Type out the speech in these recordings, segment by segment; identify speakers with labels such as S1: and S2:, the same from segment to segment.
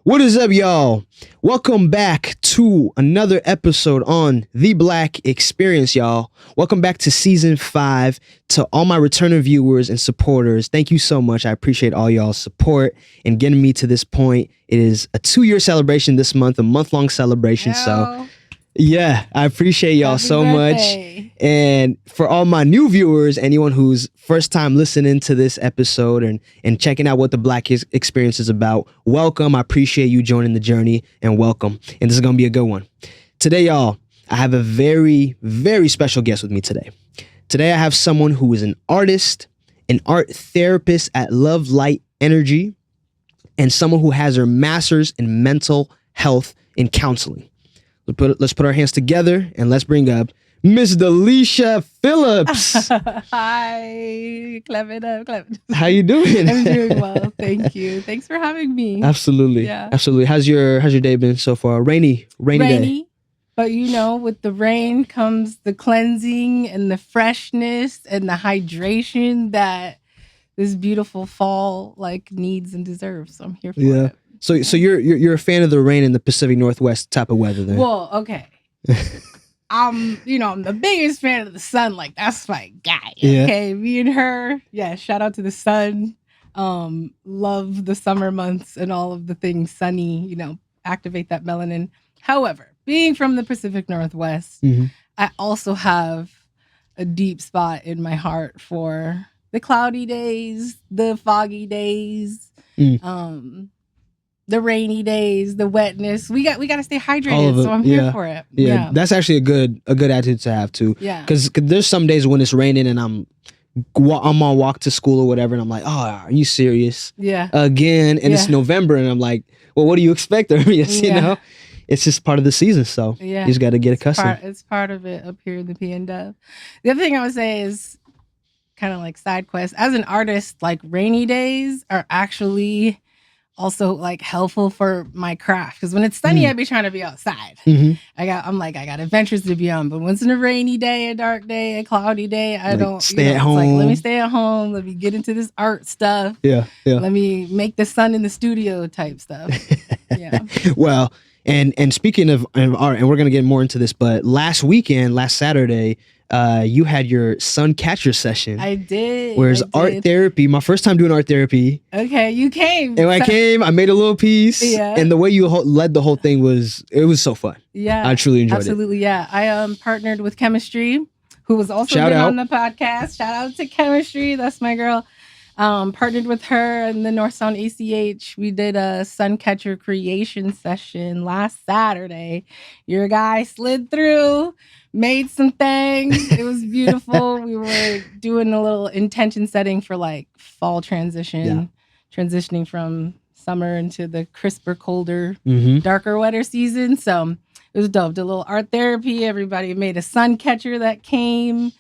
S1: What is up, y'all? Welcome back to another episode on The Black Experience, y'all. Welcome back to Season 5. To all my returning viewers and supporters, thank you so much. I appreciate all y'all's support and getting me to this point. It is a 2-year celebration this month, a month-long celebration. So yeah, I appreciate y'all so much. And for all my new viewers, anyone who's first time listening to this episode and checking out what the Black Experience is about, welcome. I appreciate you joining the journey and welcome. And this is going to be a good one. Today, y'all, I have a very, very special guest with me today. Today, I have someone who is an artist, an art therapist at Love Light Energy, and someone who has her master's in mental health and counseling. Let's put our hands together and let's bring up Miss Dalisha Phillips.
S2: Hi, Clement.
S1: How you doing?
S2: I'm doing well, thank you. Thanks for having me.
S1: Absolutely, absolutely. How's your day been so far? Rainy day.
S2: But with the rain comes the cleansing and the freshness and the hydration that this beautiful fall needs and deserves. So I'm here for it.
S1: So you're a fan of the rain in the Pacific Northwest type of weather then?
S2: Well, okay. I'm the biggest fan of the sun. That's my guy. Okay, me and her. Yeah, shout out to the sun. Love the summer months and all of the things sunny. Activate that melanin. However, being from the Pacific Northwest, I also have a deep spot in my heart for the cloudy days, the foggy days. The rainy days, the wetness. We got to stay hydrated, so I'm here for it.
S1: Yeah, that's actually a good attitude to have too.
S2: Yeah,
S1: because there's some days when it's raining and I'm on walk to school or whatever, and I'm like, oh, are you serious?
S2: Yeah,
S1: again, and it's November, and I'm like, well, what do you expect of me? It's just part of the season, so you just got to get accustomed.
S2: It's part of it up here in the PNW. The other thing I would say is kind of like side quest. As an artist, rainy days are actually also helpful for my craft, because when it's sunny, I be trying to be outside. I got adventures to be on, but once in a rainy day, a dark day, a cloudy day, I don't
S1: stay at home.
S2: Let me stay at home. Let me get into this art stuff.
S1: Yeah.
S2: Let me make the sun in the studio type stuff. Yeah.
S1: Well, and speaking of art, and we're gonna get more into this, but last Saturday, you had your sun catcher session.
S2: I did.
S1: Whereas art therapy, my first time doing art therapy.
S2: Okay, you came.
S1: And when I came, I made a little piece. Yeah. And the way you led the whole thing was so fun.
S2: Yeah.
S1: I truly enjoyed it.
S2: Absolutely, yeah. I partnered with Chemistry, who was also on the podcast. Shout out to Chemistry. That's my girl. Partnered with her and the North Sound ACH. We did a sun catcher creation session last Saturday. Your guy slid through, made some things. It was beautiful. We were doing a little intention setting for fall transitioning from summer into the crisper, colder, darker, wetter season. So it was dope. Did a little art therapy. Everybody made a sun catcher that came.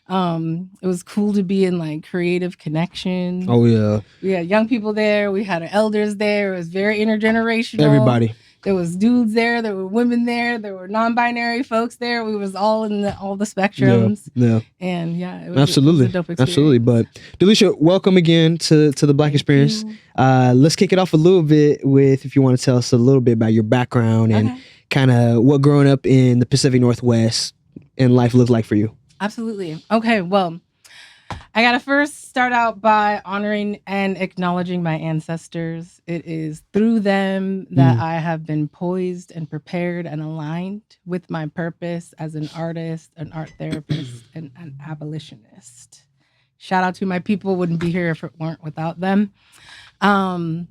S2: It was cool to be in creative connection.
S1: Oh yeah.
S2: We had young people there. We had elders there. It was very intergenerational.
S1: Everybody.
S2: There was dudes there. There were women there. There were non-binary folks there. We was all in all the spectrums. Yeah. And it was,
S1: absolutely.
S2: It was a dope experience.
S1: Absolutely. But Dalisha, welcome again to the Black Experience. Let's kick it off a little bit with, if you want to tell us a little bit about your background and kind of what growing up in the Pacific Northwest and life looked like for you.
S2: Absolutely. Okay, well, I gotta first start out by honoring and acknowledging my ancestors. It is through them that I have been poised and prepared and aligned with my purpose as an artist, an art therapist, and an abolitionist. Shout out to my people. Wouldn't be here if it weren't without them. So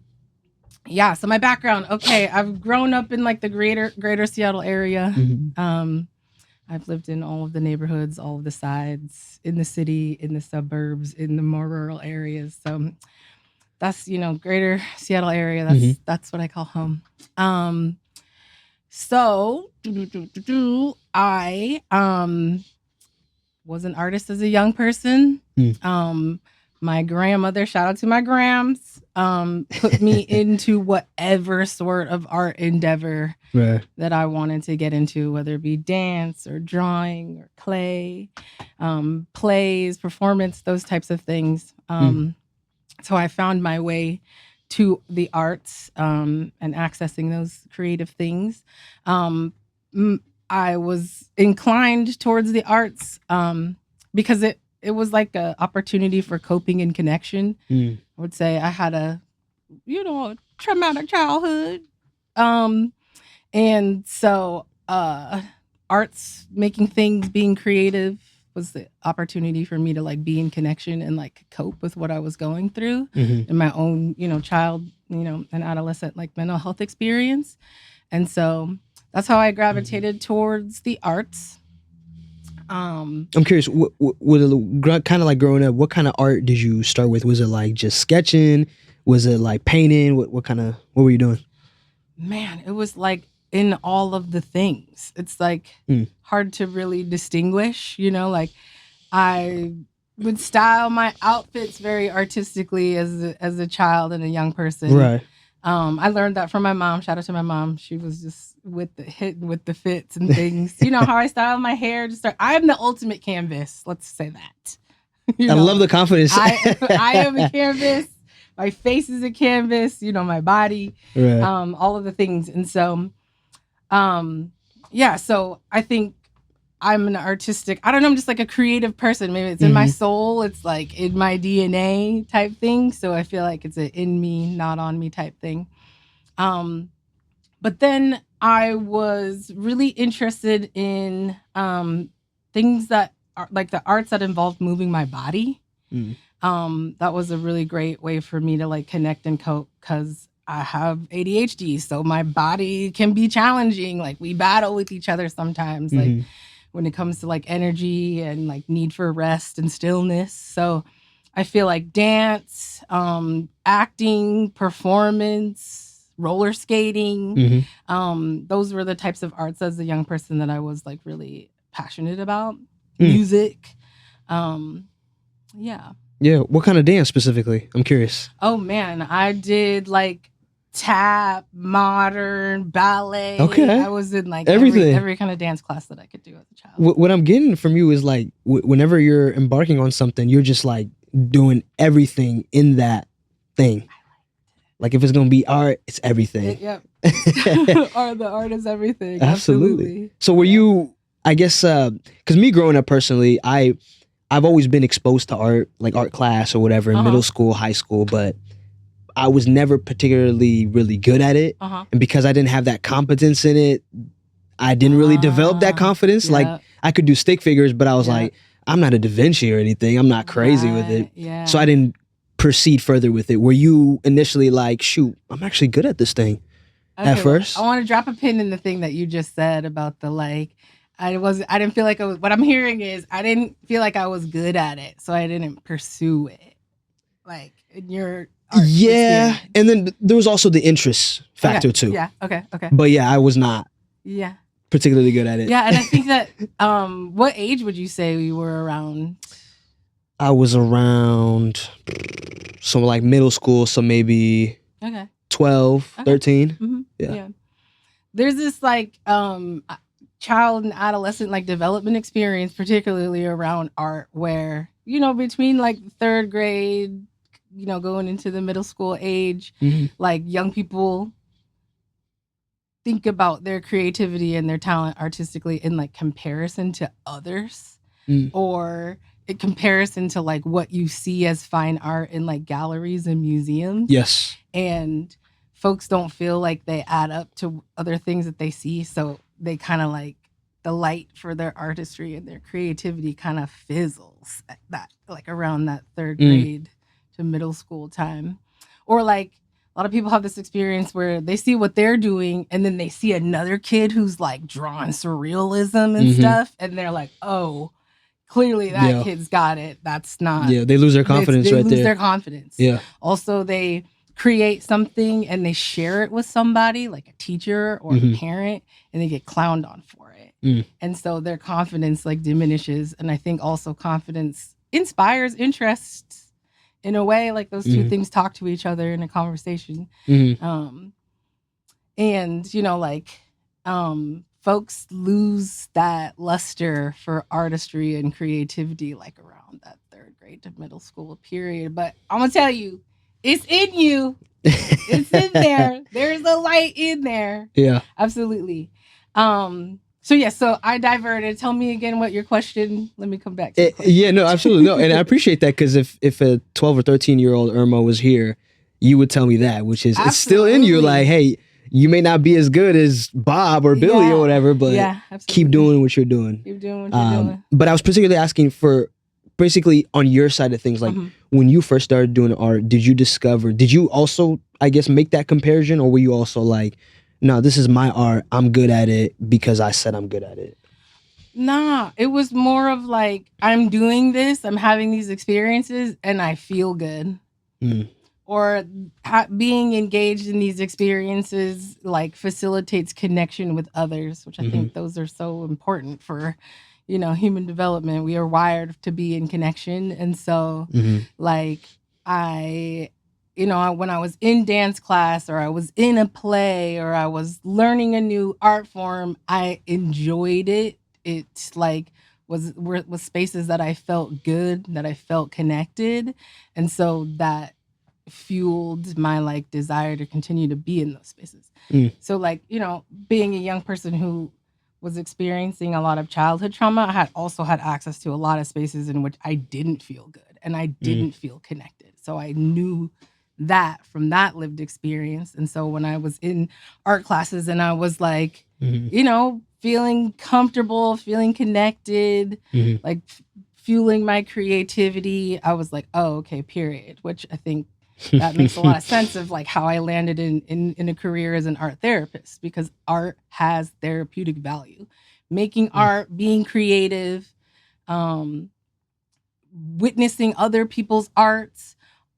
S2: my background. Okay, I've grown up in the greater Seattle area. I've lived in all of the neighborhoods, all of the sides, in the city, in the suburbs, in the more rural areas. So that's, greater Seattle area. That's what I call home. So I was an artist as a young person. My grandmother, shout out to my grams, put me into whatever sort of art endeavor that I wanted to get into, whether it be dance or drawing or clay, plays, performance, those types of things. So I found my way to the arts and accessing those creative things. Um, I was inclined towards the arts because it was like a opportunity for coping and connection.
S1: Mm.
S2: I would say I had a traumatic childhood, um, and so arts, making things, being creative was the opportunity for me to like be in connection and like cope with what I was going through
S1: Mm-hmm.
S2: in my own, child, and adolescent like mental health experience. And so that's how I gravitated towards the arts.
S1: I'm curious, kind of like growing up, what kind of art did you start with? Was it like just sketching? Was it like painting? What were you doing?
S2: Man, it was like in all of the things. It's like
S1: Mm.
S2: hard to really distinguish, like I would style my outfits very artistically as a child and a young person.
S1: Right.
S2: I learned that from my mom. Shout out to my mom. She was just with the fits and things. You know how I style my hair. I am the ultimate canvas. Let's say that.
S1: I love the confidence.
S2: I am a canvas. My face is a canvas. My body.
S1: Right.
S2: All of the things. And so, yeah. So I think I'm an artistic. I don't know. I'm just like a creative person. Maybe it's in my soul. It's like in my DNA type thing. So I feel like it's a in me, not on me type thing. But then I was really interested in things that are like the arts that involved moving my body.
S1: Mm.
S2: That was a really great way for me to like connect and cope because I have ADHD. So my body can be challenging. Like we battle with each other sometimes.
S1: Mm-hmm.
S2: Like when it comes to like energy and like need for rest and stillness. So I feel like dance, acting, performance, roller skating, those were the types of arts as a young person that I was like really passionate about. Music. Yeah.
S1: Yeah. What kind of dance specifically? I'm curious.
S2: Oh man, I did like tap, modern, ballet.
S1: Okay.
S2: I was in like
S1: everything,
S2: every kind of dance class that I could do as a child.
S1: What I'm getting from you is like whenever you're embarking on something, you're just like doing everything in that thing. Like if it's gonna be art, it's everything.
S2: Yep. The art is everything. Absolutely.
S1: So were you? I guess because me growing up personally, I've always been exposed to art, like art class or whatever in middle school, high school, but I was never particularly really good at it. And because I didn't have that competence in it, I didn't really develop that confidence. Like I could do stick figures, but I was like, I'm not a Da Vinci or anything. I'm not crazy with it.
S2: Yeah.
S1: So I didn't proceed further with it. Were you initially like, shoot, I'm actually good at this thing at first?
S2: I want to drop a pin in the thing that you just said about the like, I didn't feel like what I'm hearing is I didn't feel like I was good at it. So I didn't pursue it. Like in your
S1: experience. And then there was also the interest factor too.
S2: Yeah. Okay.
S1: But yeah, I was not particularly good at it.
S2: Yeah. And I think that what age would you say you were around?
S1: I was around some like middle school, so maybe 12, 13.
S2: Mm-hmm. Yeah. There's this like child and adolescent like development experience, particularly around art, where between like third grade, going into the middle school age, like young people think about their creativity and their talent artistically in like comparison to others, or in comparison to like what you see as fine art in like galleries and museums.
S1: Yes.
S2: And folks don't feel like they add up to other things that they see, so they kind of like the light for their artistry and their creativity kind of fizzles at that, like around that third grade to middle school time. Or like a lot of people have this experience where they see what they're doing and then they see another kid who's like drawing surrealism and stuff, and they're like, oh, clearly that kid's got it. That's not.
S1: Yeah, they lose their confidence
S2: they
S1: right
S2: lose
S1: there.
S2: Their confidence.
S1: Yeah.
S2: Also, they create something and they share it with somebody, like a teacher or a parent, and they get clowned on for it. And so their confidence like diminishes. And I think also confidence inspires interest in a way, like those two things talk to each other in a conversation. And, folks lose that luster for artistry and creativity like around that third grade to middle school period. But I'm going to tell you, it's in you. It's in there. There's a light in there.
S1: Yeah.
S2: Absolutely. So I diverted. Tell me again what your question. Let me come back to the question.
S1: Yeah, no, absolutely. No, and I appreciate that, because if a 12 or 13-year-old Irma was here, you would tell me that, which is it's still in you. Like, hey, you may not be as good as Bob or Billy or whatever, but keep doing what you're doing.
S2: Keep doing what you're doing.
S1: But I was particularly asking for basically on your side of things, like when you first started doing art, did you also, I guess, make that comparison, or were you also like, no, this is my art, I'm good at it because I said I'm good at it?
S2: Nah, it was more of like, I'm doing this, I'm having these experiences, and I feel good. Or being engaged in these experiences like facilitates connection with others, which I think those are so important for, human development. We are wired to be in connection. And so like when I was in dance class, or I was in a play, or I was learning a new art form, I enjoyed it. It's like was spaces that I felt good, that I felt connected. And so that fueled my like desire to continue to be in those spaces. So like, being a young person who was experiencing a lot of childhood trauma, I had also had access to a lot of spaces in which I didn't feel good and I didn't feel connected. So I knew that from that lived experience. And so when I was in art classes and I was like, feeling comfortable, feeling connected, like fueling my creativity, I was like, oh, okay, period. Which I think that makes a lot of sense of like how I landed in a career as an art therapist, because art has therapeutic value. Making art, being creative, witnessing other people's arts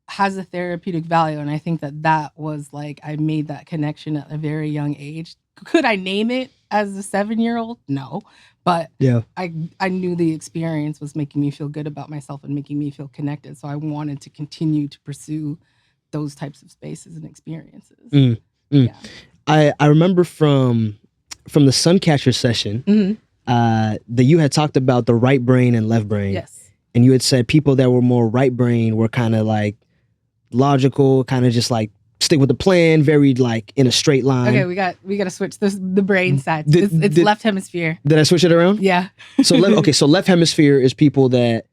S2: has a therapeutic value. And I think that was like, I made that connection at a very young age. Could I name it as a 7-year-old? No. But I knew the experience was making me feel good about myself and making me feel connected. So I wanted to continue to pursue those types of spaces and experiences.
S1: Yeah. I remember from the Suncatcher session that you had talked about the right brain and left brain.
S2: Yes.
S1: And you had said people that were more right brain were kind of like logical, kind of just like stick with the plan, very like in a straight line.
S2: Okay, we got to switch the brain side. It's left hemisphere.
S1: Did I switch it around?
S2: Yeah.
S1: So left hemisphere is people that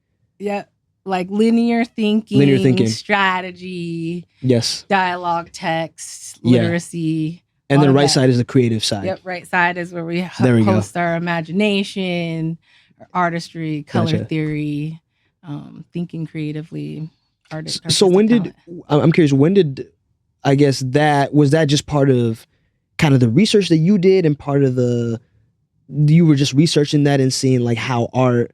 S2: like linear thinking, strategy, dialogue, text, literacy.
S1: And then right side is the creative side.
S2: Yep, right side is where we host our imagination, our artistry, color theory, thinking creatively.
S1: So I'm curious, when did, I guess was that just part of kind of the research that you did, and part of you were just researching that and seeing like how art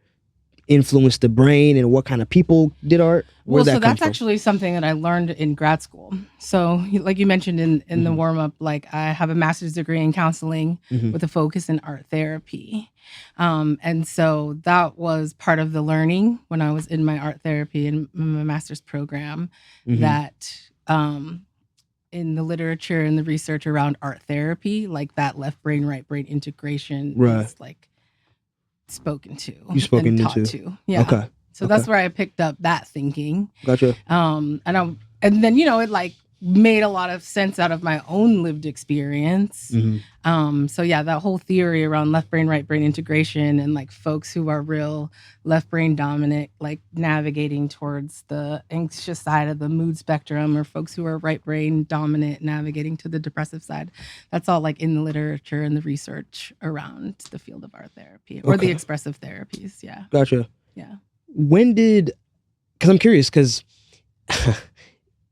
S1: influenced the brain and what kind of people did art?
S2: That's actually something that I learned in grad school. So like you mentioned in the warm-up, like I have a master's degree in counseling with a focus in art therapy. And so that was part of the learning when I was in my art therapy and my master's program, that in the literature and the research around art therapy, like that left brain, right brain integration is like spoken to.
S1: You spoken
S2: and taught to. Yeah.
S1: Okay.
S2: So that's where I picked up that thinking.
S1: Gotcha.
S2: And then it like made a lot of sense out of my own lived experience. So that whole theory around left brain, right brain integration, and like folks who are real left brain dominant, like navigating towards the anxious side of the mood spectrum, or folks who are right brain dominant navigating to the depressive side. That's all like in the literature and the research around the field of art therapy or the expressive therapies. Yeah.
S1: Gotcha.
S2: Yeah.
S1: Because I'm curious, because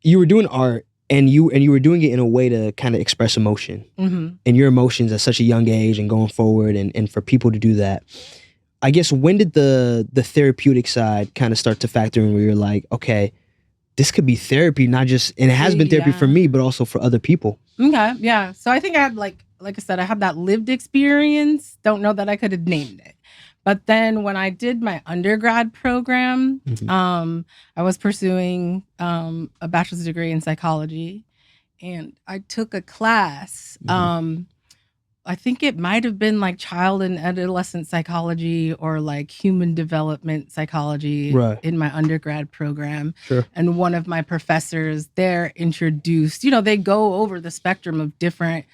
S1: you were doing art and you were doing it in a way to kind of express emotion and your emotions at such a young age and going forward, and for people to do that. I guess, when did the therapeutic side kind of start to factor in, where you're like, okay, this could be therapy, not just, and it has been therapy for me, but also for other people?
S2: Okay. Yeah. So I think I had like I said, I had that lived experience. Don't know that I could have named it. But then when I did my undergrad program, I was pursuing a bachelor's degree in psychology, and I took a class I think it might have been like child and adolescent psychology or like human development psychology
S1: Right.
S2: in my undergrad program.
S1: Sure.
S2: And one of my professors there introduced, they go over the spectrum of different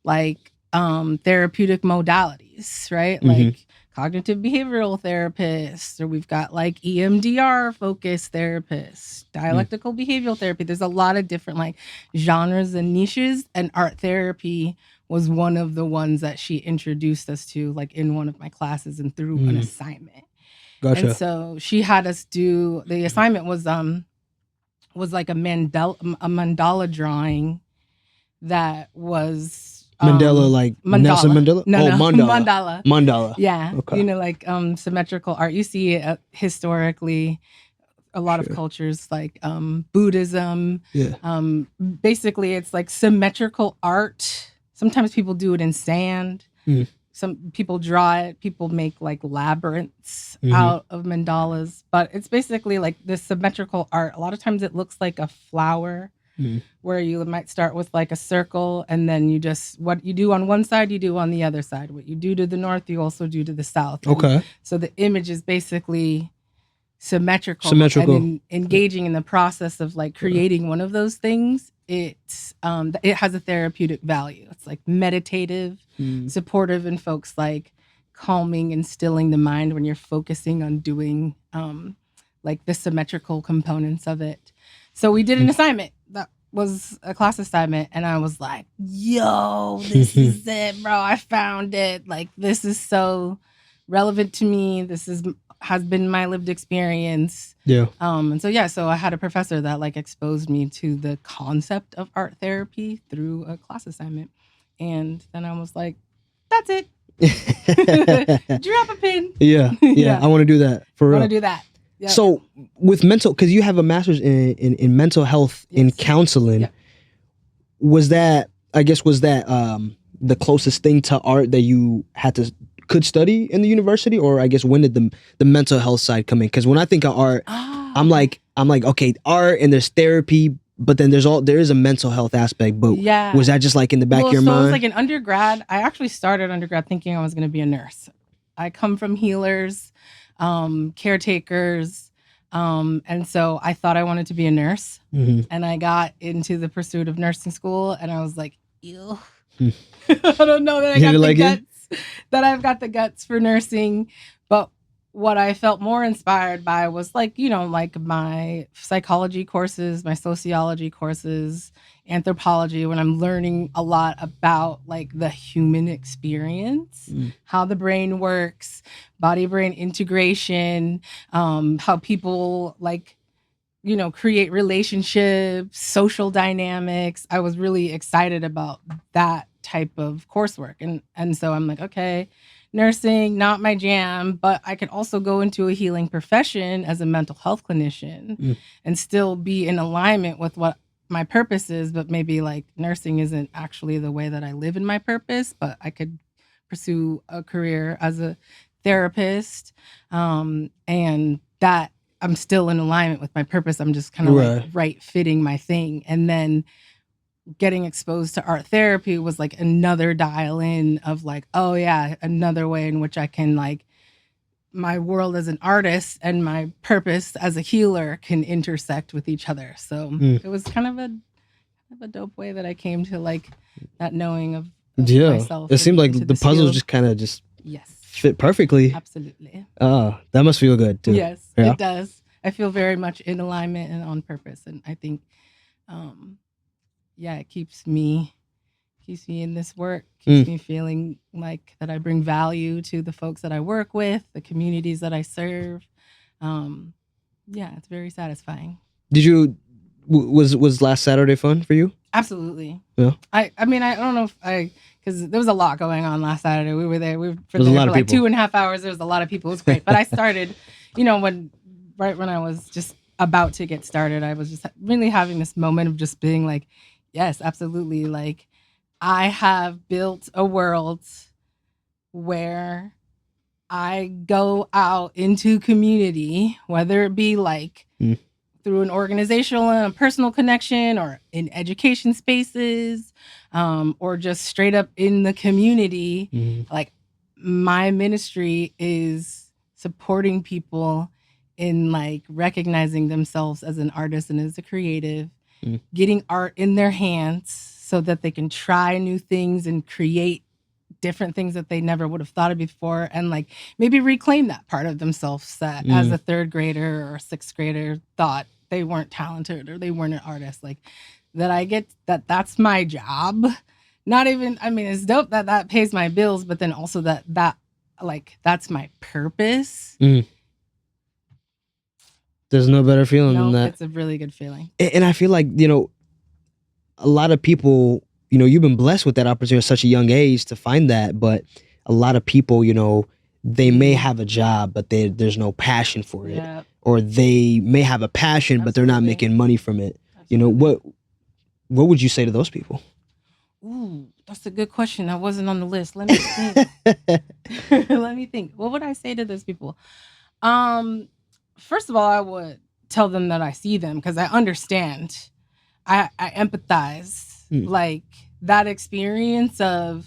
S2: like therapeutic modalities, right?
S1: Mhm.
S2: Like cognitive behavioral therapists, or we've got like EMDR focused therapists, dialectical behavioral therapy. There's a lot of different like genres and niches, and art therapy was one of the ones that she introduced us to, like in one of my classes and through an assignment.
S1: Gotcha.
S2: And so she had us do, the assignment was like a mandala drawing that was
S1: Mandela, like Nelson Mandela?
S2: No,
S1: Mandala. Mandala.
S2: Yeah.
S1: Okay.
S2: Like symmetrical art. You see it historically, a lot of cultures like Buddhism.
S1: Yeah.
S2: Basically, it's like symmetrical art. Sometimes people do it in sand. Some people draw it. People make like labyrinths out of mandalas. But it's basically like this symmetrical art. A lot of times it looks like a flower. Where you might start with like a circle, and then you just, what you do on one side, you do on the other side. What you do to the north, you also do to the south.
S1: Okay.
S2: So the image is basically symmetrical. And then engaging in the process of like creating one of those things, it has a therapeutic value. It's like meditative, supportive, and folks like calming and stilling the mind when you're focusing on doing like the symmetrical components of it. So we did an assignment that was a class assignment, and I was like, yo, this is it, bro. I found it. Like, this is so relevant to me. This has been my lived experience.
S1: Yeah.
S2: And so I had a professor that like exposed me to the concept of art therapy through a class assignment. And then I was like, that's it. Drop a pin.
S1: Yeah. I want to do that for real.
S2: I want to do that. Yep.
S1: So with mental, because you have a master's in mental health in counseling, was that the closest thing to art that you could study in the university? Or I guess when did the mental health side come in? Because when I think of art, I'm like, okay, art and there's therapy, but then there is a mental health aspect. But was that just like in the back of your mind?
S2: So it was like in undergrad. I actually started undergrad thinking I was going to be a nurse. I come from healers, caretakers. And so I thought I wanted to be a nurse, and I got into the pursuit of nursing school, and I was like, ew, I don't know that I've got the guts for nursing. But what I felt more inspired by was like, like my psychology courses, my sociology courses, anthropology, when I'm learning a lot about like the human experience, how the brain works, body-brain integration, how people like, create relationships, social dynamics. I was really excited about that type of coursework. And so I'm like, okay, nursing, not my jam, but I could also go into a healing profession as a mental health clinician and still be in alignment with what my purpose is, but maybe like nursing isn't actually the way that I live in my purpose, but I could pursue a career as a therapist, and that I'm still in alignment with my purpose. I'm just kind of like right fitting my thing. And then getting exposed to art therapy was like another dial in of like, oh yeah, another way in which I can like, my world as an artist and my purpose as a healer can intersect with each other. So it was kind of a dope way that I came to like that knowing of myself.
S1: It seemed like the puzzles just kind of fit perfectly.
S2: Absolutely.
S1: That must feel good too.
S2: Yes, it does. I feel very much in alignment and on purpose. And I think, it keeps me in this work, keeps me feeling like that I bring value to the folks that I work with, the communities that I serve. It's very satisfying.
S1: Was last Saturday fun for you?
S2: Absolutely.
S1: Yeah.
S2: I mean, I don't know if because there was a lot going on last Saturday. We were there. We were there for like 2.5 hours. There was a lot of people. It was great. But I started, right when I was just about to get started, I was just really having this moment of just being like, yes, absolutely. Like, I have built a world where I go out into community, whether it be like through an organizational and a personal connection, or in education spaces, or just straight up in the community. Like, my ministry is supporting people in like recognizing themselves as an artist and as a creative, getting art in their hands so that they can try new things and create different things that they never would have thought of before, and like maybe reclaim that part of themselves that as a third grader or a sixth grader thought they weren't talented or they weren't an artist. Like, that I get that's my job. Not even, I mean, it's dope that pays my bills, but then also that like that's my purpose.
S1: There's no better feeling than that.
S2: It's a really good feeling.
S1: And I feel like, a lot of people, you've been blessed with that opportunity at such a young age to find that, but a lot of people, they may have a job, but there's no passion for it. Yep. Or they may have a passion, but they're not making money from it. What would you say to those people?
S2: Ooh, that's a good question. That wasn't on the list. Let me think. Let me think. What would I say to those people? First of all, I would tell them that I see them because I understand. I empathize. Like, that experience of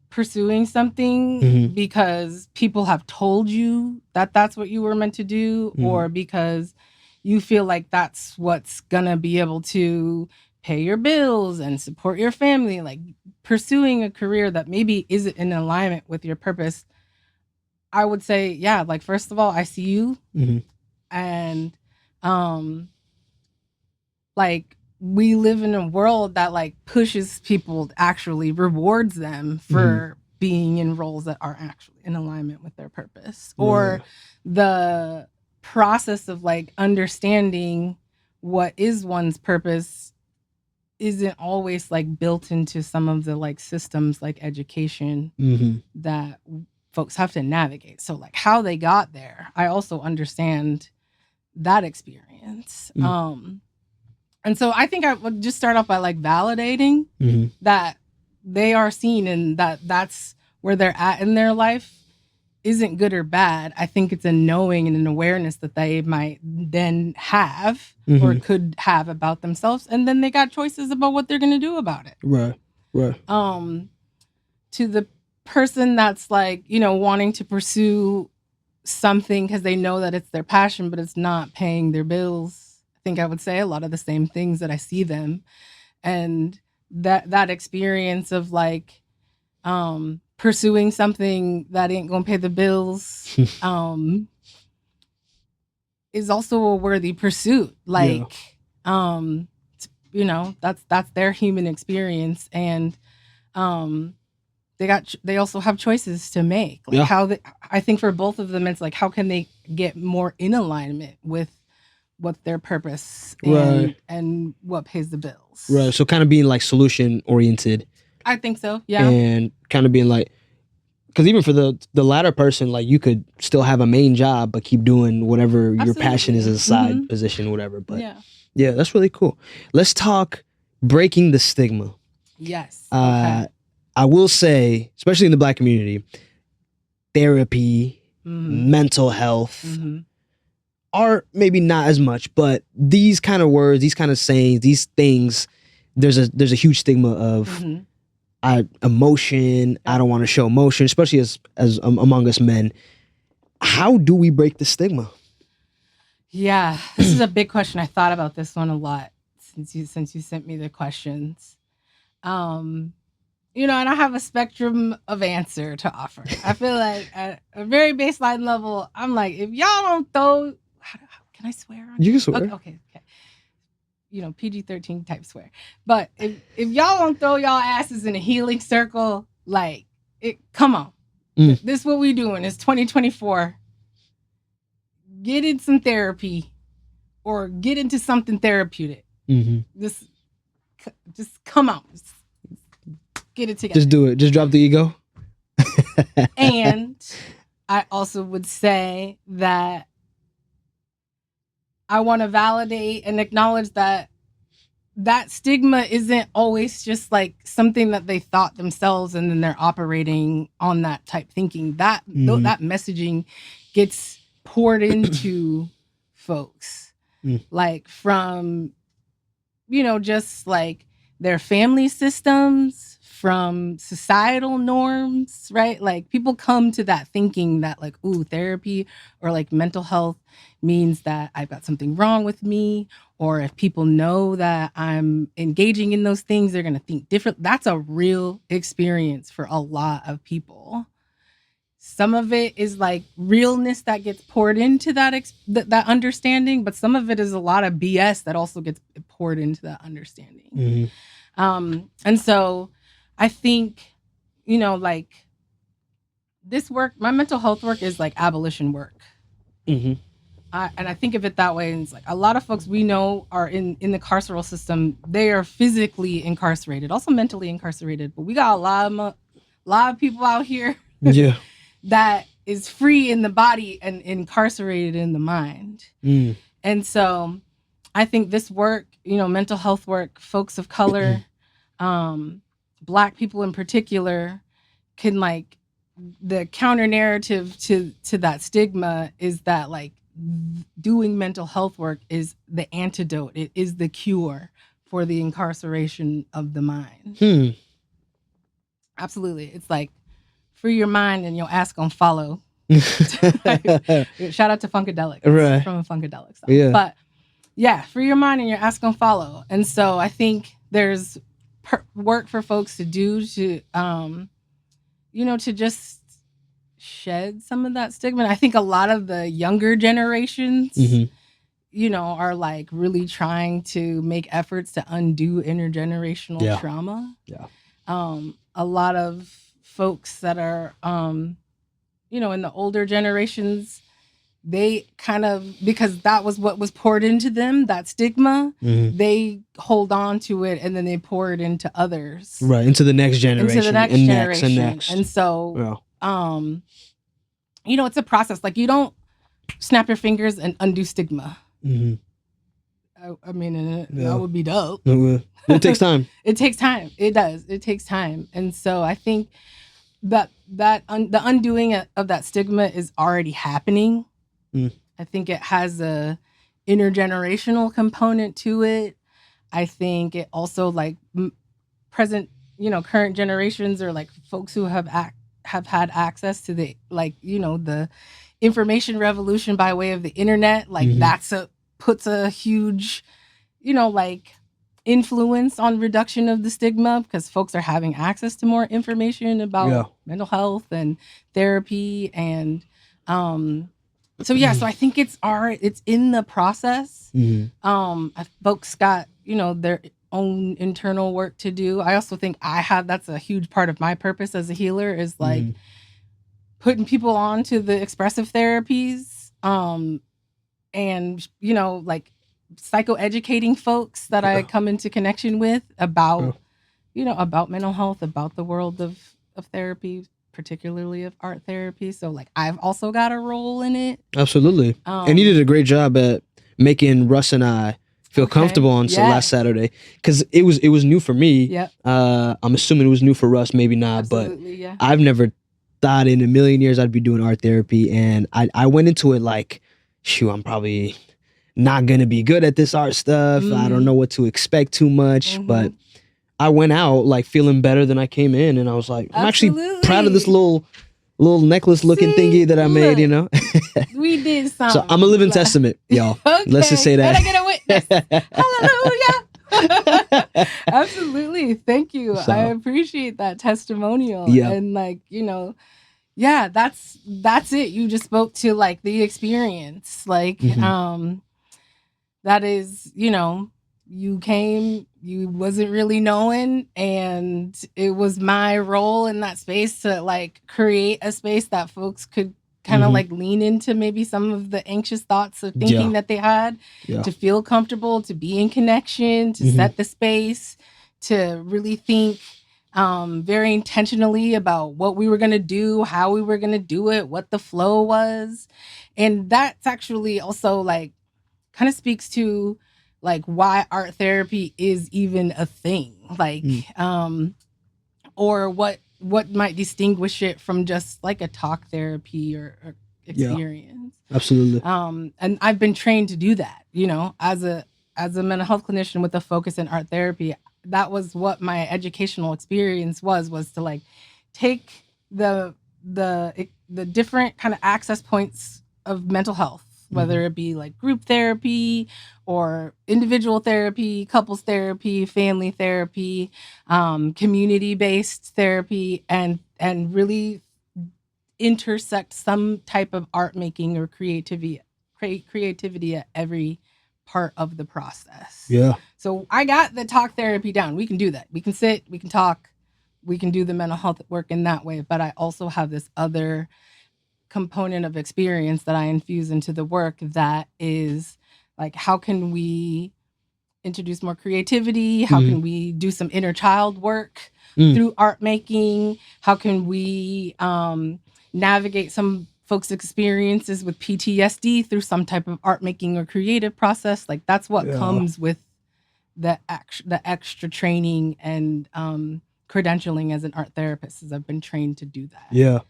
S2: pursuing something because people have told you that that's what you were meant to do, or because you feel like that's what's gonna be able to pay your bills and support your family. Like, pursuing a career that maybe isn't in alignment with your purpose. I would say, yeah, like, first of all, I see you. And like, we live in a world that like pushes people, actually rewards them for being in roles that are actually in alignment with their purpose. Or the process of like understanding what is one's purpose isn't always like built into some of the like systems like education that folks have to navigate. So like how they got there, I also understand that experience. And so I think I would just start off by like validating that they are seen and that that's where they're at in their life isn't good or bad. I think it's a knowing and an awareness that they might then have or could have about themselves. And then they got choices about what they're going to do about it.
S1: Right.
S2: To the person that's like, wanting to pursue something because they know that it's their passion, but it's not paying their bills. I think I would say a lot of the same things that I see them. And that experience of like pursuing something that ain't gonna pay the bills is also a worthy pursuit. Like, that's their human experience. And they also have choices to make. Like I think for both of them, it's like, how can they get more in alignment with what their purpose and what pays the bills.
S1: Right. So kind of being like solution oriented.
S2: I think so. Yeah.
S1: And kind of being like, because even for the latter person, like you could still have a main job, but keep doing whatever your passion is as a side position, whatever. But yeah, that's really cool. Let's talk breaking the stigma.
S2: Yes.
S1: I will say, especially in the Black community, therapy, mental health, art, maybe not as much, but these kind of words, these kind of sayings, these things, there's a huge stigma of emotion. I don't want to show emotion, especially as among us men. How do we break the stigma?
S2: Yeah, this is a big question. I thought about this one a lot since you sent me the questions. And I have a spectrum of answer to offer. I feel like at a very baseline level, I'm like, if y'all don't throw, can I swear on
S1: you? Can swear.
S2: Okay. PG-13 type swear. But if y'all don't throw y'all asses in a healing circle, like, come on. This is what we doing. It's 2024. Get in some therapy or get into something therapeutic. Just come on. Just get it together.
S1: Just do it. Just drop the ego.
S2: And I also would say that I want to validate and acknowledge that stigma isn't always just like something that they thought themselves and then they're operating on that type thinking. That messaging gets poured into folks. like from, just like their family systems, from societal norms, right? Like people come to that thinking that like, ooh, therapy or like mental health means that I've got something wrong with me. Or if people know that I'm engaging in those things, they're going to think different. That's a real experience for a lot of people. Some of it is like realness that gets poured into that understanding, but some of it is a lot of BS that also gets poured into that understanding. And so I think, like this work, my mental health work is like abolition work. And I think of it that way. And it's like a lot of folks we know are in the carceral system. They are physically incarcerated, also mentally incarcerated. But we got a lot of people out here that is free in the body and incarcerated in the mind. And so I think this work, mental health work, folks of color, Black people in particular, can like the counter narrative to that stigma is that like doing mental health work is the antidote. It is the cure for the incarceration of the mind. Absolutely. It's like free your mind and your ass gonna follow. Shout out to Funkadelic. Right. From a Funkadelic song. Yeah. But yeah, free your mind and your ass gonna follow. And so I think there's work for folks to do to, to just shed some of that stigma. And I think a lot of the younger generations, are like really trying to make efforts to undo intergenerational trauma. Yeah. A lot of folks that are, in the older generations, they kind of, because that was what was poured into them, that stigma, they hold on to it and then they pour it into others.
S1: Right, into the next generation.
S2: Into the next generation. Next. And so, it's a process. Like you don't snap your fingers and undo stigma. I mean, that would be dope.
S1: It takes time.
S2: It takes time. It does. It takes time. And so I think that the undoing of that stigma is already happening. I think it has a intergenerational component to it. I think it also like present, current generations or like folks who have had access to the the information revolution by way of the internet. Like puts a huge, influence on reduction of the stigma because folks are having access to more information about mental health and therapy and so I think it's in the process. Folks got their own internal work to do. I also think that's a huge part of my purpose as a healer is like putting people on to the expressive therapies and like psychoeducating folks that I come into connection with about about mental health, about the world of therapy, particularly of art therapy. So like I've also got a role in it.
S1: Absolutely. And you did a great job at making Russ and I feel comfortable on last Saturday because it was new for me. Yep. I'm assuming it was new for Russ, maybe not. Absolutely, but I've never thought in a million years I'd be doing art therapy, and I went into it like, shoot, I'm probably not gonna be good at this art stuff. I don't know what to expect too much, but I went out like feeling better than I came in, and I was like, I'm actually proud of this little necklace looking thingy that I made,
S2: We did something.
S1: So I'm a living testament, y'all. Okay. Let's just say that.
S2: Can I get a witness? Hallelujah. Absolutely. Thank you. So, I appreciate that testimonial. Yeah. And like, that's it. You just spoke to like the experience. Like, that is, you came, you wasn't really knowing, and it was my role in that space to like create a space that folks could kind of like lean into maybe some of the anxious thoughts of thinking that they had, to feel comfortable, to be in connection, to set the space, to really think very intentionally about what we were going to do, how we were going to do it, what the flow was. And that's actually also like kind of speaks to like why art therapy is even a thing, like or what might distinguish it from just like a talk therapy or experience. emotions.
S1: Absolutely.
S2: And I've been trained to do that, as a mental health clinician with a focus in art therapy. That was what my educational experience was to like take the different kind of access points of mental health, whether it be like group therapy or individual therapy, couples therapy, family therapy, community-based therapy, and really intersect some type of art making or creativity at every part of the process.
S1: Yeah.
S2: So I got the talk therapy down. We can do that. We can sit, we can talk, we can do the mental health work in that way. But I also have this other component of experience that I infuse into the work that is like, how can we introduce more creativity? How can we do some inner child work through art making? How can we navigate some folks' experiences with PTSD through some type of art making or creative process? Like that's what comes with the extra training and credentialing as an art therapist, is I've been trained to do that.
S1: Yeah.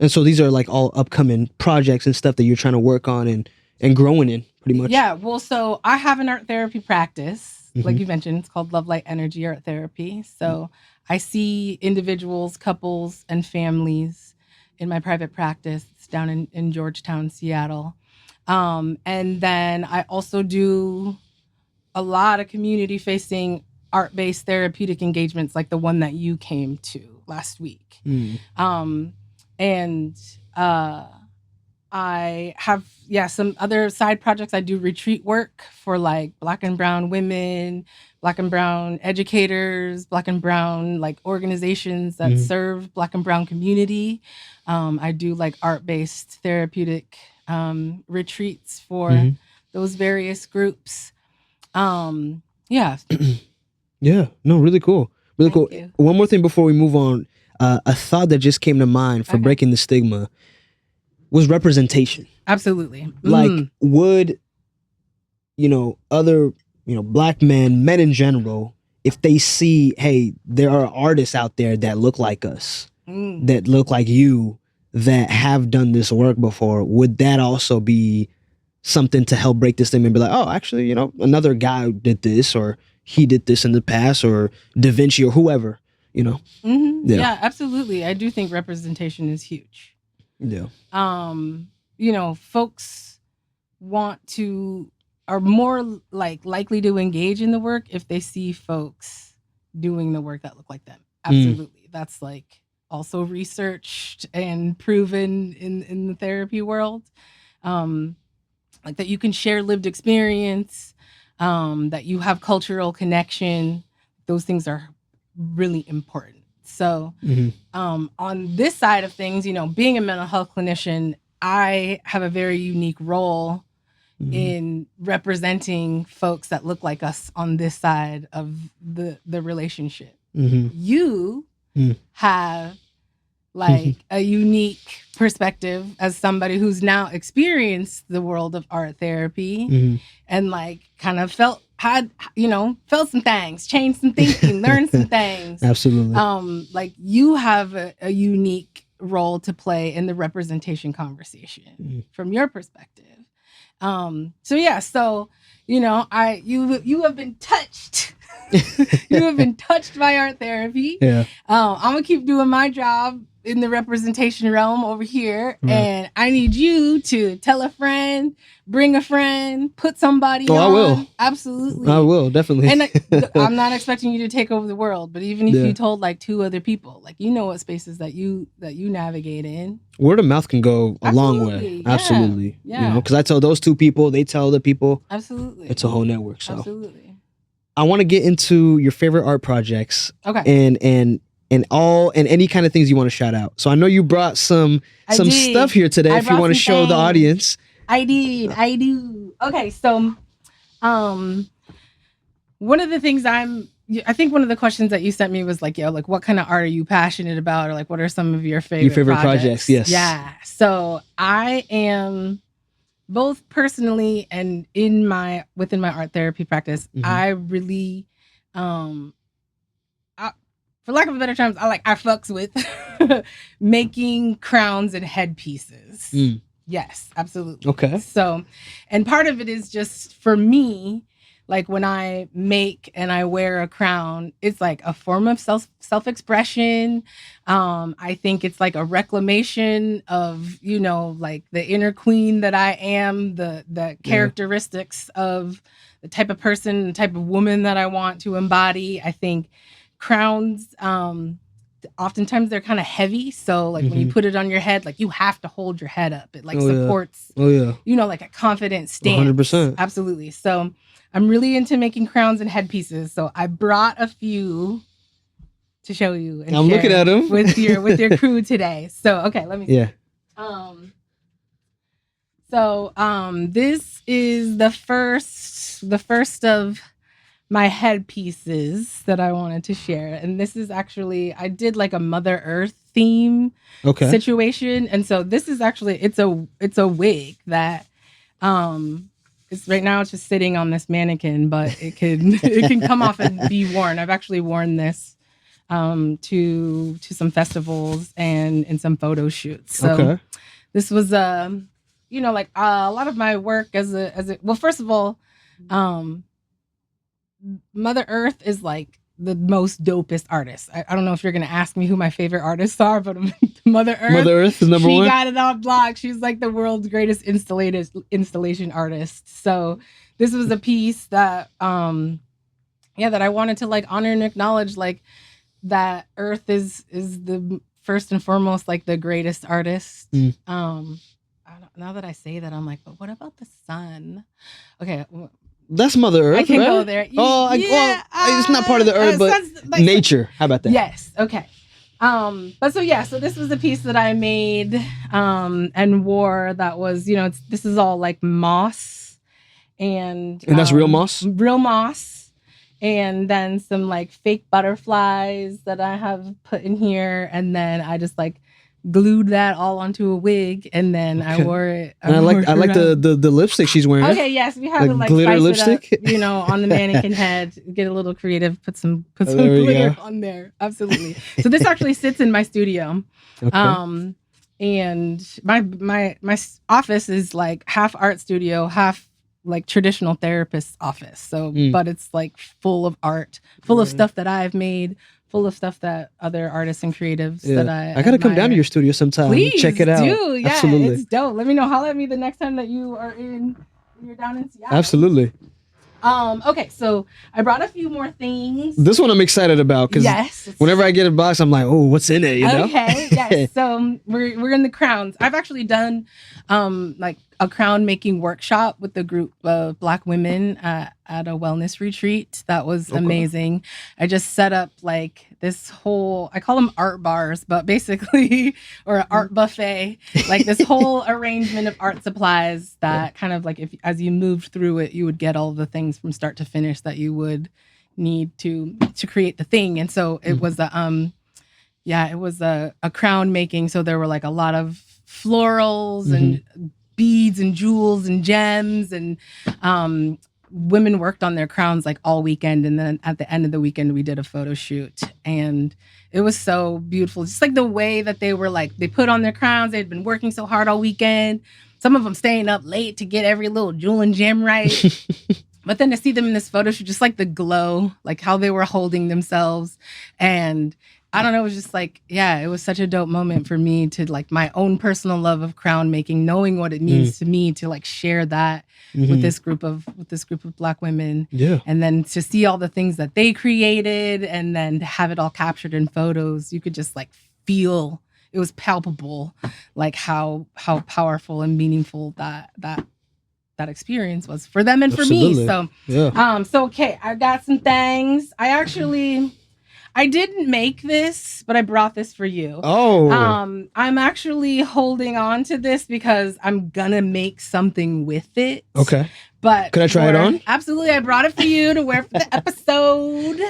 S1: And so these are like all upcoming projects and stuff that you're trying to work on and growing in, pretty much.
S2: Yeah. Well, so I have an art therapy practice, like you mentioned. It's called Love Light Energy Art Therapy. So I see individuals, couples, and families in my private practice. It's down in Georgetown, Seattle. And then I also do a lot of community-facing art-based therapeutic engagements, like the one that you came to last week. And I have, some other side projects. I do retreat work for like Black and Brown women, Black and Brown educators, Black and Brown like organizations that serve Black and Brown community. I do like art-based therapeutic retreats for those various groups. Yeah.
S1: Yeah. No, really cool. Really
S2: Thank
S1: cool.
S2: you.
S1: One more thing before we move on. A thought that just came to mind for breaking the stigma was representation.
S2: Absolutely.
S1: Like, would, other, Black men in general, if they see, hey, there are artists out there that look like us, that look like you, that have done this work before, would that also be something to help break this thing and be like, oh, actually, another guy did this, or he did this in the past, or Da Vinci, or whoever,
S2: Yeah, absolutely. I do think representation is huge.
S1: Yeah.
S2: Folks are more like likely to engage in the work if they see folks doing the work that look like them. Absolutely. That's like also researched and proven in the therapy world. Like that you can share lived experience, that you have cultural connection. Those things are really important. So on this side of things, being a mental health clinician, I have a very unique role in representing folks that look like us on this side of the relationship. You have like a unique perspective as somebody who's now experienced the world of art therapy and like kind of felt some things, changed some thinking, learned some things.
S1: Absolutely.
S2: Like you have a unique role to play in the representation conversation from your perspective. You have been touched. You have been touched by art therapy.
S1: Yeah.
S2: I'm gonna keep doing my job in the representation realm over here, and I need you to tell a friend, bring a friend, put somebody on.
S1: I will.
S2: Absolutely.
S1: I will, definitely.
S2: And I'm not expecting you to take over the world, but even if you told like 2 other people, like what spaces that you navigate in.
S1: Word of mouth can go a long way.
S2: Yeah.
S1: Absolutely.
S2: Yeah.
S1: Because I tell those 2 people, they tell other people.
S2: Absolutely.
S1: It's a whole network. So
S2: absolutely.
S1: I want to get into your favorite art projects.
S2: Okay.
S1: And any kind of things you want to shout out. So I know you brought some stuff here today if you want to show the audience.
S2: I do. Okay, so one of the things I think one of the questions that you sent me was like, like what kind of art are you passionate about, or like what are some of your favorite projects?
S1: Yes.
S2: Yeah. So I am both personally and within my art therapy practice, I really for lack of a better terms, I fucks with making crowns and headpieces. Yes, absolutely.
S1: Okay.
S2: So, and part of it is just for me, like when I make and I wear a crown, it's like a form of self-expression. I think it's like a reclamation of, like the inner queen that I am, the characteristics of the type of person, the type of woman that I want to embody. I think crowns, oftentimes they're kind of heavy, so like when you put it on your head, like you have to hold your head up. It like supports like a confident stance.
S1: 100%.
S2: Absolutely. So I'm really into making crowns and headpieces, so I brought a few to show you and
S1: I'm looking at them
S2: with your crew today. So okay, let me see. This is the first of my headpieces that I wanted to share. And this is actually, I did like a Mother Earth theme situation. And so this is actually, it's a wig that, it's right now it's just sitting on this mannequin, but it can come off and be worn. I've actually worn this, to some festivals and in some photo shoots. So this was, like a lot of my work well, first of all, Mother Earth is like the most dopest artist. I don't know if you're going to ask me who my favorite artists are, but Mother
S1: Earth is number one. She
S2: got it on block. She's like the world's greatest installation artist. So this was a piece that, that I wanted to like honor and acknowledge, like that Earth is the first and foremost, like the greatest artist. Now that I say that, I'm like, but what about the sun? Okay.
S1: That's Mother Earth.
S2: I can go there.
S1: It's not part of the Earth, but like, nature. How about that?
S2: Yes. Okay. So this was a piece that I made and wore. That was, this is all like moss, and
S1: that's real moss.
S2: Real moss, and then some like fake butterflies that I have put in here, and then I just like glued that all onto a wig, and then I wore it.
S1: And I like the lipstick she's wearing.
S2: Okay, yes, we have to like
S1: glitter
S2: spice
S1: lipstick,
S2: it up, on the mannequin head. Get a little creative. Put some glitter on there. Absolutely. So this actually sits in my studio, and my office is like half art studio, half like traditional therapist office. So, but it's like full of art, full of stuff that I've made. Full of stuff that other artists and creatives that I
S1: gotta come down to your studio sometime.
S2: Please
S1: check it out.
S2: Do. Yeah,
S1: absolutely.
S2: It's dope. Let me know. Holler at me the next time that you're down in Seattle.
S1: Absolutely.
S2: Okay, so I brought a few more things.
S1: This one I'm excited about because whenever I get a box, I'm like, oh, what's in it? You know?
S2: Okay. Yes. So we're in the crowns. I've actually done like a crown making workshop with a group of Black women at a wellness retreat. That was amazing. I just set up like this whole, I call them art bars, but basically, or an art buffet, like this whole arrangement of art supplies that kind of like, as you moved through it, you would get all the things from start to finish that you would need to create the thing. And so it was a crown making. So there were like a lot of florals and beads and jewels and gems, and women worked on their crowns like all weekend, and then at the end of the weekend we did a photo shoot, and it was so beautiful. Just like the way that they were like, they put on their crowns, they'd been working so hard all weekend, some of them staying up late to get every little jewel and gem right. But then to see them in this photo shoot, just like the glow, like how they were holding themselves, and I don't know, it was just like, it was such a dope moment for me to like my own personal love of crown making, knowing what it means to me to like share that with this group of Black women. Yeah. And then to see all the things that they created and then to have it all captured in photos, you could just like feel, it was palpable, like how powerful and meaningful that experience was for them and for me. So, okay, I got some things. I didn't make this, but I brought this for you.
S1: Oh.
S2: I'm actually holding on to this because I'm gonna make something with it.
S1: Okay.
S2: But
S1: could I try it on?
S2: Absolutely. I brought it for you to wear for the episode.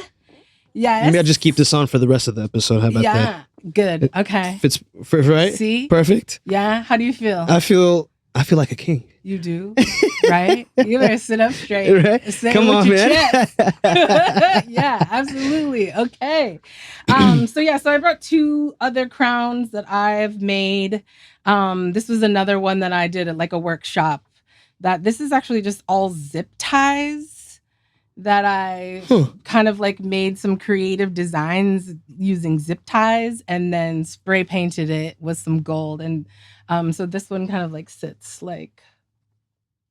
S2: Yes.
S1: Maybe I'll just keep this on for the rest of the episode. How about that?
S2: Yeah. Good. Okay.
S1: Fits right?
S2: See?
S1: Perfect.
S2: Yeah. How do you feel?
S1: I feel like a king.
S2: You do, right? You better sit up straight.
S1: Right? Come on, man.
S2: Yeah, absolutely. Okay. So I brought two other crowns that I've made. This was another one that I did at like a workshop. That this is actually just all zip ties that I kind of like made some creative designs using zip ties and then spray painted it with some gold. And so this one kind of like sits like.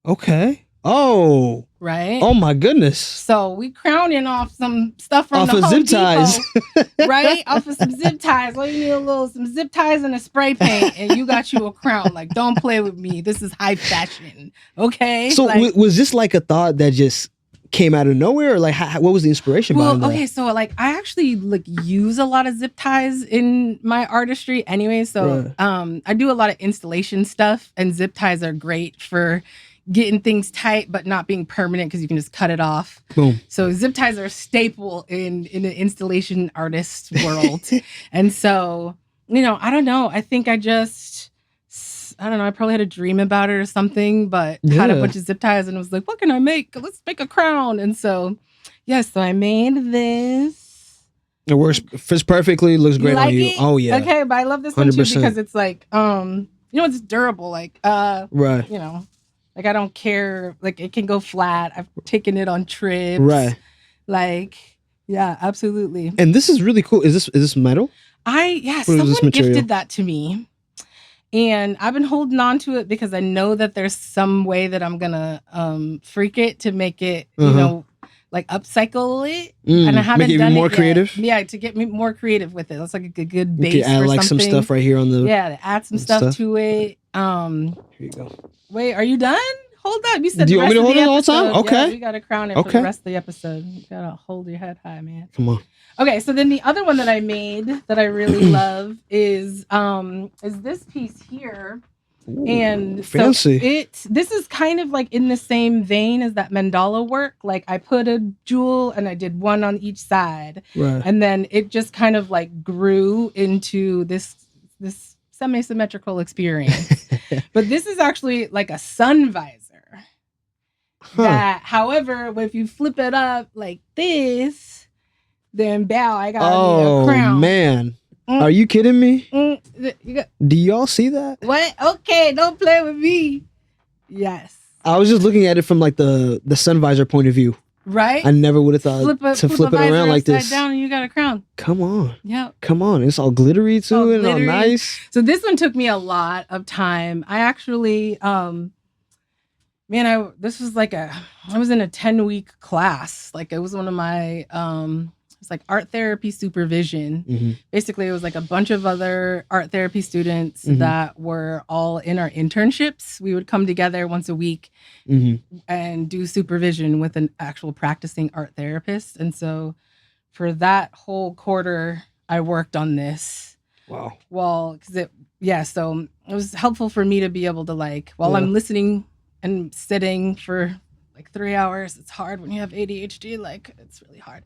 S1: Okay. Oh.
S2: Right.
S1: Oh my goodness.
S2: So we crowning off some stuff from
S1: off
S2: the
S1: of
S2: Home
S1: zip ties.
S2: Depot, right? Off of some zip ties. Well, you need some zip ties and a spray paint, and you got you a crown. Like, don't play with me. This is high fashion. Okay.
S1: So
S2: like,
S1: was this like a thought that just came out of nowhere, or like what was the inspiration behind that?
S2: Okay, so like I actually like use a lot of zip ties in my artistry anyway. So I do a lot of installation stuff, and zip ties are great for getting things tight but not being permanent because you can just cut it off.
S1: Boom.
S2: So zip ties are a staple in the installation artist world. And so, I don't know. I think I don't know. I probably had a dream about it or something, but had a bunch of zip ties and was like, what can I make? Let's make a crown. And so, so I made this.
S1: It works, fits perfectly, looks great on you.
S2: It?
S1: Oh yeah.
S2: Okay, but I love this 100%. One too because it's like, it's durable. Like,
S1: right.
S2: Like I don't care. Like it can go flat. I've taken it on trips.
S1: Right.
S2: Like, yeah, absolutely.
S1: And this is really cool. Is this metal?
S2: Someone gifted that to me. And I've been holding on to it because I know that there's some way that I'm gonna freak it to make it, like upcycle it. And I haven't done it more
S1: creative.
S2: Yeah, to get me more creative with it. That's like a good base.
S1: You can add
S2: for
S1: like
S2: something.
S1: some stuff right here on the.
S2: Yeah, add some stuff to it. Here
S1: you go.
S2: Wait, are you done? Hold up. You said
S1: do you want me to hold it all the time? Okay.
S2: Yeah, we gotta crown it for the rest of the episode. You gotta hold your head high, man.
S1: Come on.
S2: Okay, so then the other one that I made that I really love is this piece here.
S1: Ooh,
S2: and
S1: fancy.
S2: So this is kind of like in the same vein as that mandala work. Like I put a jewel and I did one on each side.
S1: Right.
S2: And then it just kind of like grew into this semi-symmetrical experience. But this is actually like a sun visor. That, however, if you flip it up like this, then I got a crown.
S1: Oh man. Are you kidding me? Do y'all see that?
S2: What? Okay, don't play with me. Yes.
S1: I was just looking at it from like the sun visor point of view.
S2: Right?
S1: I never would have thought to flip it around like this.
S2: Down and you got a crown.
S1: Come on.
S2: Yeah.
S1: Come on. It's all glittery too and all nice.
S2: So this one took me a lot of time. I actually this was like I was in a 10-week class. Like it was one of my it's like art therapy supervision.
S1: Mm-hmm.
S2: Basically, it was like a bunch of other art therapy students that were all in our internships. We would come together once a week and do supervision with an actual practicing art therapist. And so for that whole quarter, I worked on this.
S1: Wow.
S2: Well, so it was helpful for me to be able to while I'm listening and sitting for 3 hours. It's hard when you have ADHD. It's really hard.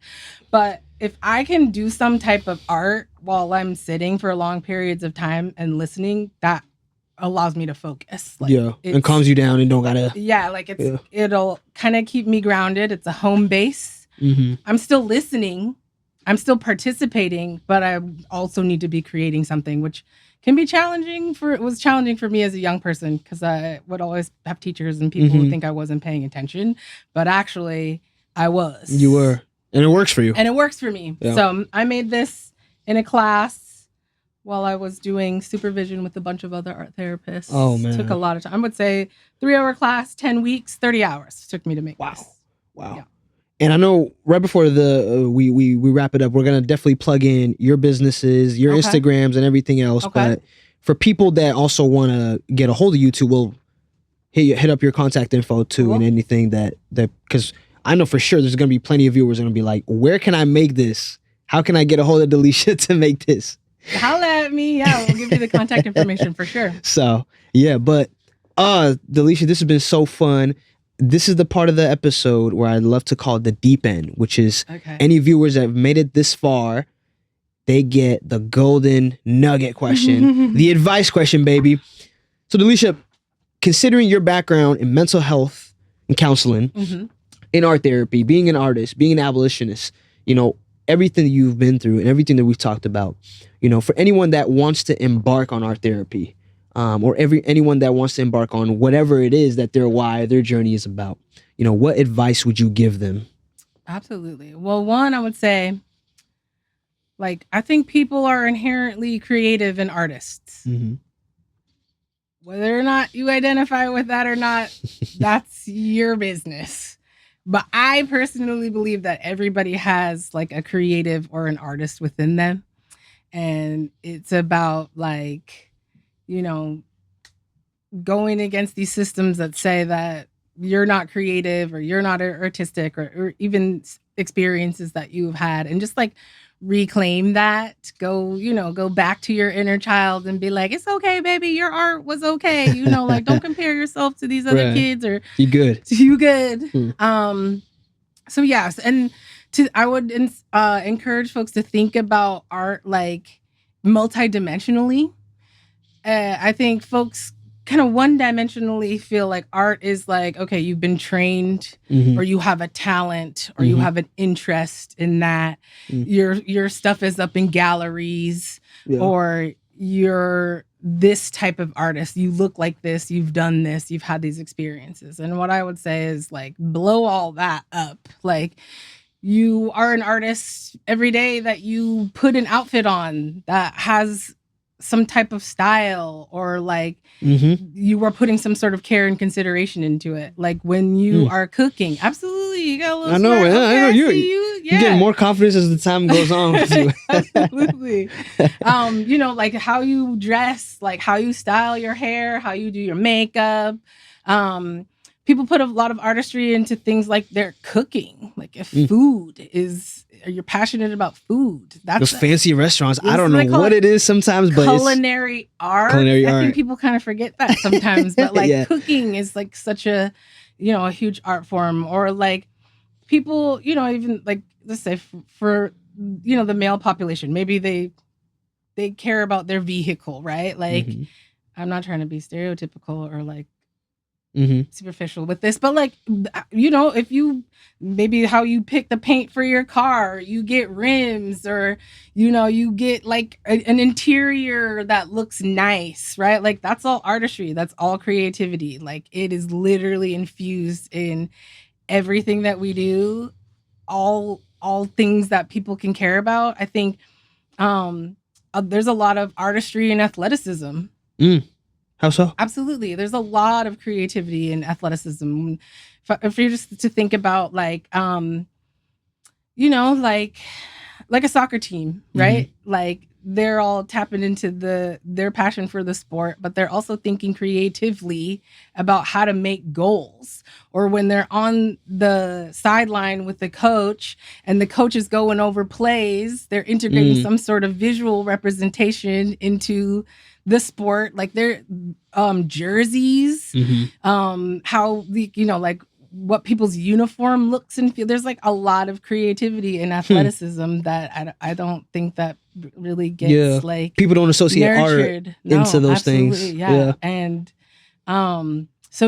S2: But if I can do some type of art while I'm sitting for long periods of time and listening, that allows me to focus.
S1: And calms you down and don't gotta.
S2: It'll kind of keep me grounded. It's a home base.
S1: Mm-hmm.
S2: I'm still listening. I'm still participating, but I also need to be creating something, which can be challenging was challenging for me as a young person because I would always have teachers and people who think I wasn't paying attention, but actually I was.
S1: You were, and it works for you.
S2: And it works for me. Yeah. So I made this in a class while I was doing supervision with a bunch of other art therapists.
S1: Oh man,
S2: it took a lot of time. I would say 3-hour class, 10 weeks, 30 hours it took me to make this.
S1: Wow.
S2: Yeah.
S1: And I know right before we wrap it up, we're gonna definitely plug in your businesses, your Instagrams, and everything else. Okay. But for people that also want to get a hold of you too, we'll hit up your contact info too, and anything that because I know for sure there's gonna be plenty of viewers that are gonna be like, where can I make this? How can I get a hold of Dalisha to make this?
S2: Holla at me. Yeah, we'll give you the contact information for sure.
S1: So yeah, but Dalisha, this has been so fun. This is the part of the episode where I love to call the deep end, which is any viewers that have made it this far, they get the golden nugget question, the advice question, baby. So Dalisha, considering your background in mental health and counseling, in art therapy, being an artist, being an abolitionist, everything that you've been through and everything that we've talked about, for anyone that wants to embark on art therapy, or anyone that wants to embark on whatever it is that their journey is about, what advice would you give them?
S2: Absolutely. Well, one, I would say, like, I think people are inherently creative and artists.
S1: Mm-hmm.
S2: Whether or not you identify with that or not, that's your business. But I personally believe that everybody has like a creative or an artist within them. And it's about like, going against these systems that say that you're not creative or you're not artistic or even experiences that you've had, and just like reclaim that, go back to your inner child and be like, it's okay, baby, your art was okay, like don't compare yourself to these other kids, or
S1: you good.
S2: So yes, and I would encourage folks to think about art like multidimensionally. I think folks kind of one-dimensionally feel like art is like, okay, you've been trained,
S1: mm-hmm.
S2: or you have a talent, or
S1: mm-hmm.
S2: you have an interest in that. Your stuff is up in galleries, or you're this type of artist. You look like this, you've done this, you've had these experiences. And what I would say is like, blow all that up. Like, you are an artist every day that you put an outfit on that has some type of style, or like you are putting some sort of care and consideration into it. Like when you are cooking, absolutely, you got a little.
S1: I know,
S2: okay,
S1: I know you get more confidence as the time goes on with you.
S2: Absolutely. Like how you dress, like how you style your hair, how you do your makeup. People put a lot of artistry into things like their cooking. Like if food is, or you're passionate about food, that's
S1: those fancy restaurants. I don't know what it is sometimes, but
S2: culinary art. I think people kind of forget that sometimes, but like cooking is like such a, a huge art form. Or like people, even like, let's say for the male population, maybe they care about their vehicle, right? Like, I'm not trying to be stereotypical or like superficial with this, but like, if you maybe how you pick the paint for your car, you get rims, or you get like an interior that looks nice, right? Like that's all artistry, that's all creativity. Like it is literally infused in everything that we do, all things that people can care about. I think there's a lot of artistry in athleticism.
S1: How so?
S2: Absolutely. There's a lot of creativity in athleticism. If you're just to think about like, like a soccer team, right? Like they're all tapping into their passion for the sport, but they're also thinking creatively about how to make goals. Or when they're on the sideline with the coach and the coach is going over plays, they're integrating some sort of visual representation into the sport, like their jerseys, how the like what people's uniform looks and feel. There's like a lot of creativity in athleticism that I don't think that really gets like
S1: people don't associate
S2: nurtured.
S1: art into those things.
S2: And so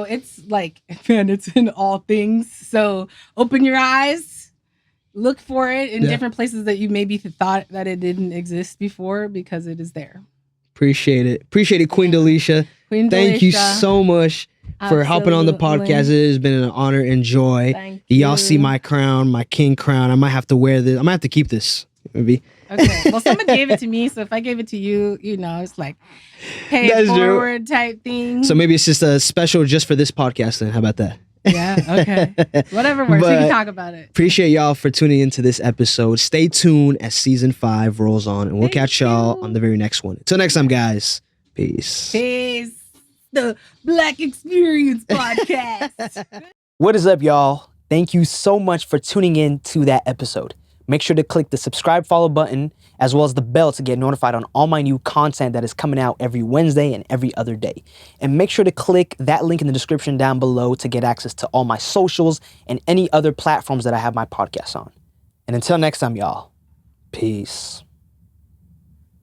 S2: it's like, man, it's in all things. So open your eyes, look for it in different places that you maybe thought that it didn't exist before, because it is there.
S1: Appreciate it, Queen Dalisha. Thank you so much for helping on the podcast. It has been an honor and joy.
S2: Thank you.
S1: Y'all see my crown, my king crown. I might have to wear this. I might have to keep this. Maybe.
S2: Okay. Well, someone gave it to me, so if I gave it to you, it's like pay it forward type thing.
S1: So maybe it's just a special just for this podcast. Then how about that?
S2: Yeah, okay. Whatever works. We can talk about it.
S1: Appreciate y'all for tuning into this episode. Stay tuned as season 5 rolls on, and we'll catch y'all on the very next one. Until next time, guys. Peace.
S2: Peace. The Black Experience Podcast.
S1: What is up, y'all? Thank you so much for tuning in to that episode. Make sure to click the subscribe, follow button, as well as the bell to get notified on all my new content that is coming out every Wednesday and every other day. And make sure to click that link in the description down below to get access to all my socials and any other platforms that I have my podcast on. And until next time, y'all, peace.